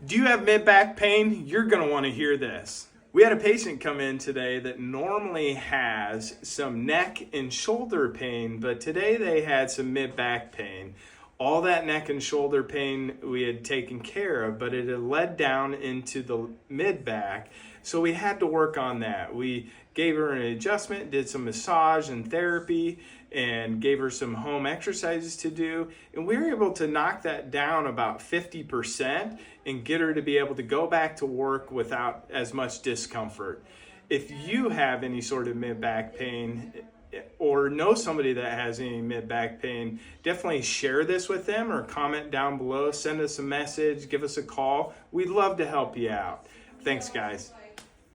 Do you have mid-back pain? You're going to want to hear this. We had a patient come in today that normally has some neck and shoulder pain, but today they had some mid-back pain. All that neck and shoulder pain we had taken care of, but it had led down into the mid-back, so we had to work on that. We gave her an adjustment, did some massage and therapy, and gave her some home exercises to do, and we were able to knock that down about 50% and get her to be able to go back to work without as much discomfort. If you have any sort of mid-back pain or know somebody that has any mid-back pain, definitely share this with them or comment down below, send us a message, give us a call. We'd love to help you out. Thanks, guys.